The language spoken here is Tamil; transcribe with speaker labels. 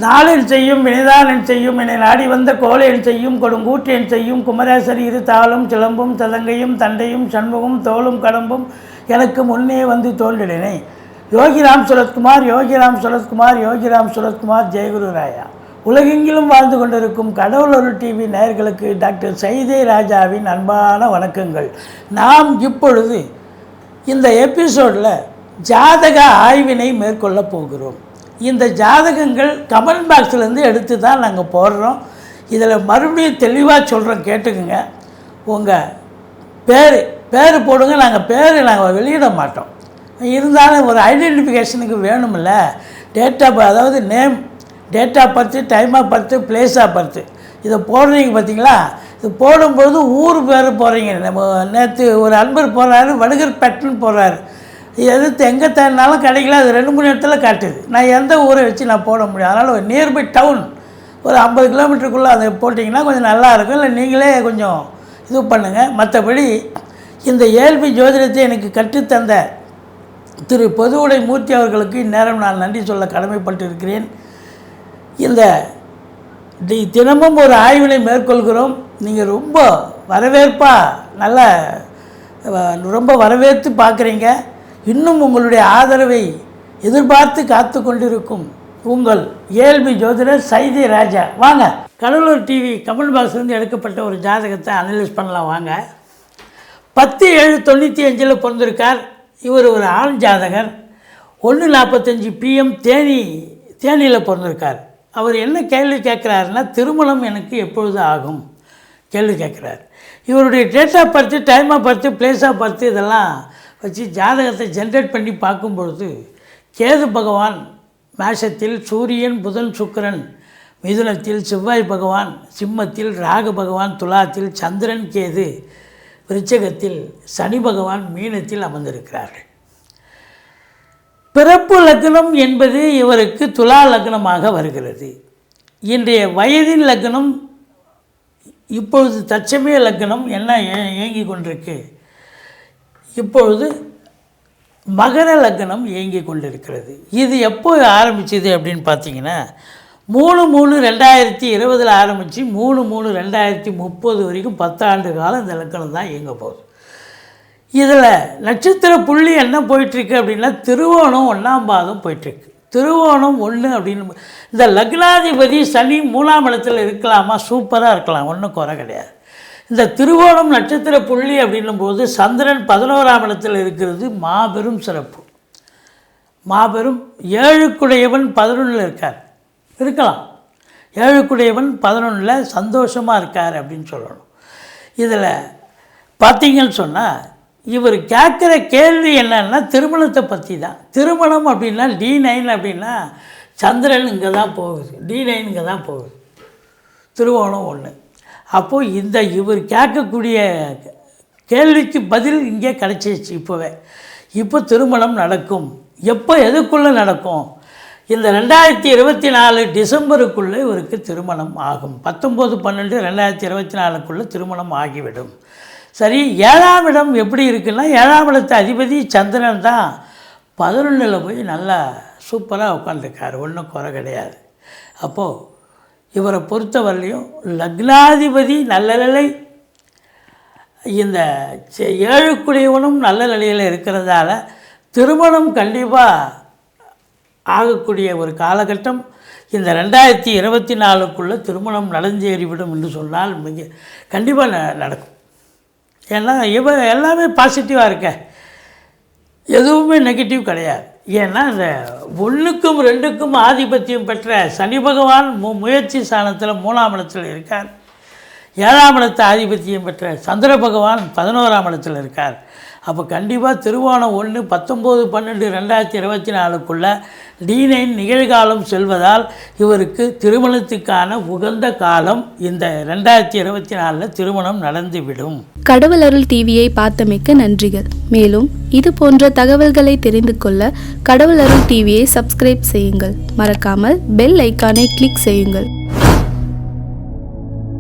Speaker 1: நாளென் செய்யும் வினைதானென் செய்யும் என்னை நாடி வந்த கோளென் செய்யும் கொடுங்கூற்றென் செய்யும் குமரேசர் இரு தாளும் சிலம்பும் ததங்கையும் தண்டையும் சண்முகம் தோளும் கடம்பும் எனக்கு முன்னே வந்து தோன்றினேன். யோகிராம் சுரத்குமார் யோகிராம் சுரத்குமார் யோகிராம் சுரத்குமார் ஜெயகுரு ராயா. உலகெங்கிலும் வாழ்ந்து கொண்டிருக்கும் கடவுள் அருள் டிவி நேயர்களுக்கு டாக்டர் சைதை ராஜாவின் அன்பான வணக்கங்கள். நாம் இப்பொழுது இந்த எபிசோடில் ஜாதக ஆய்வினை மேற்கொள்ளப் போகிறோம். இந்த ஜாதகங்கள் கமெண்ட் பாக்ஸ்லேருந்து எடுத்து தான் நாங்கள் போடுறோம். இதில் மறுபடியும் தெளிவாக சொல்கிறோம், கேட்டுக்குங்க. உங்கள் பேர் போடுங்க. நாங்கள் வெளியிட மாட்டோம். இருந்தாலும் ஒரு ஐடென்டிஃபிகேஷனுக்கு வேணுமில்ல. டேட் ஆஃப் அதாவது name, date of birth, time of birth, place of birth இதை போடுறீங்க பார்த்தீங்களா. இது போடும்போது ஊர் பேர் போடுறீங்க. நம்ம நேற்று ஒரு அன்பர் போடுறாரு, வடுகர்பேட்டைன்னு போடுறாரு. எதிர்த்து எங்கே தேடினாலும் கிடைக்கல. அது 2-3 இடத்துல காட்டுது. நான் எந்த ஊரை வச்சு நான் போட முடியும். அதனால் ஒரு நியர்பை டவுன் ஒரு 50 கிலோமீட்டருக்குள்ளே அதை போட்டிங்கன்னா கொஞ்சம் நல்லாயிருக்கும். இல்லை நீங்களே கொஞ்சம் இது பண்ணுங்கள். மற்றபடி இந்த ஏல்பி ஜோதிடத்தை எனக்கு கற்றுத்தந்த திரு பொதுவுடை மூர்த்தி அவர்களுக்கு இந்நேரம் நான் நன்றி சொல்ல கடமைப்பட்டு இருக்கிறேன். இந்த தினமும் ஒரு ஆய்வினை மேற்கொள்கிறோம். நீங்கள் ரொம்ப ரொம்ப வரவேற்று பார்க்குறீங்க. இன்னும் உங்களுடைய ஆதரவை எதிர்பார்த்து காத்து கொண்டிருக்கும் உங்கள் ஏல்பி ஜோதிடர் சைதை ராஜா. வாங்க, கடலூர் டிவி கமெண்ட் பாக்ஸ்லேருந்து எடுக்கப்பட்ட ஒரு ஜாதகத்தை அனலைஸ் பண்ணலாம். வாங்க. 10/7/95 பிறந்திருக்கார். இவர் ஒரு ஆண் ஜாதகர். 1:45 PM தேனியில் பிறந்திருக்கார். அவர் என்ன கேள்வி கேட்குறாருன்னா, திருமணம் எனக்கு எப்பொழுது ஆகும் கேள்வி கேட்குறார். இவருடைய date of birth, time of birth, place of birth இதெல்லாம் வச்சு ஜாதகத்தை ஜென்ரேட் பண்ணி பார்க்கும்பொழுது கேது பகவான் மேஷத்தில், சூரியன் புதன் சுக்கிரன் மிதுனத்தில், செவ்வாய் பகவான் சிம்மத்தில், ராகு பகவான் துலாத்தில், சந்திரன் கேது விருச்சிகத்தில், சனி பகவான் மீனத்தில் அமர்ந்திருக்கிறார்கள். பிறப்பு லக்னம் என்பது இவருக்கு துலா லக்னமாக வருகிறது. இன்றைய வயதின் லக்னம் இப்பொழுது தற்சமய லக்னம் என்ன இயங்கி கொண்டிருக்கு. இப்பொழுது மகர லக்னம் இயங்கி கொண்டிருக்கிறது. இது எப்போ ஆரம்பிச்சது அப்படின்னு பார்த்தீங்கன்னா 3/3/2020 ஆரம்பித்து 3/3/2030 வரைக்கும் 10 ஆண்டு காலம் இந்த லக்னம் தான் இயங்க போகுது. இதில் நட்சத்திர புள்ளி என்ன போயிட்டுருக்கு அப்படின்னா, திருவோணம் 1ஆம் பாதம் போயிட்டுருக்கு. திருவோணம் 1 அப்படின்னு இந்த லக்னாதிபதி சனி 3ஆம் இடத்துல இருக்கலாமா? சூப்பராக இருக்கலாம், ஒன்றும் குறை கிடையாது. இந்த திருவோணம் நட்சத்திர புள்ளி அப்படின்னும்போது சந்திரன் 11ஆம் இடத்தில் இருக்கிறது மாபெரும் சிறப்பு. மாபெரும் 7க்குடையவன் 11ல் இருக்கலாம். 7க்குடையவன் 11ல் சந்தோஷமாக இருக்கார் அப்படின்னு சொல்லணும். இதில் பார்த்தீங்கன்னு சொன்னால் இவர் கேட்குற கேள்வி என்னன்னா திருமணத்தை பற்றி தான். திருமணம் அப்படின்னா D9 அப்படின்னா சந்திரன் இங்கே தான் போகுது, D9 இங்கே தான் போகுது, திருவோணம் 1. அப்போது இவர் கேட்கக்கூடிய கேள்விக்கு பதில் இங்கே கிடச்சிச்சு. இப்போ திருமணம் நடக்கும். எப்போ, எதுக்குள்ளே நடக்கும்? இந்த 2024 டிசம்பருக்குள்ளே இவருக்கு திருமணம் ஆகும். 19/12/2024 திருமணம் ஆகிவிடும். சரி, 7ஆம் இடம் எப்படி இருக்குன்னா, 7ஆம் இடத்து அதிபதி சந்திரன் தான் 11ல் போய் நல்லா சூப்பராக உட்காந்துருக்காரு, ஒன்றும் குறை கிடையாது. அப்போது இவரை பொறுத்தவரையிலையும் லக்னாதிபதி நல்ல நிலை, இந்த 7க்குடையவனும் நல்ல நிலையில் இருக்கிறதால திருமணம் கண்டிப்பாக ஆகக்கூடிய ஒரு காலகட்டம் இந்த 2024 திருமணம் நடந்தேறிவிடும் என்று சொன்னால் மிக கண்டிப்பாக நடக்கும். ஏன்னா எல்லாமே பாசிட்டிவாக இருக்க, எதுவுமே நெகட்டிவ் கிடையாது. ஏன்னா இந்த 1க்கும் 2க்கும் ஆதிபத்தியம் பெற்ற சனி பகவான் முயற்சி ஸ்தானத்தில் 3ஆம் இடத்தில் இருக்கார். 7ஆம் இடத்து ஆதிபத்தியம் பெற்ற சந்திர பகவான் 11ஆம் இடத்தில் இருக்கார். அப்போ கண்டிப்பாக திருவோணம் 1 19/12/2024 D9 நிகழ்காலம் செல்வதால் இவருக்கு திருமணத்துக்கான உகந்த காலம் இந்த 2024 திருமணம் நடந்துவிடும்.
Speaker 2: கடவுள் அருள் டிவியை பார்த்தமைக்க நன்றிகள். மேலும் இது போன்ற தகவல்களை தெரிந்து கொள்ள கடவுள் அருள் டிவியை சப்ஸ்கிரைப் செய்யுங்கள். மறக்காமல் பெல் ஐக்கானை கிளிக் செய்யுங்கள்.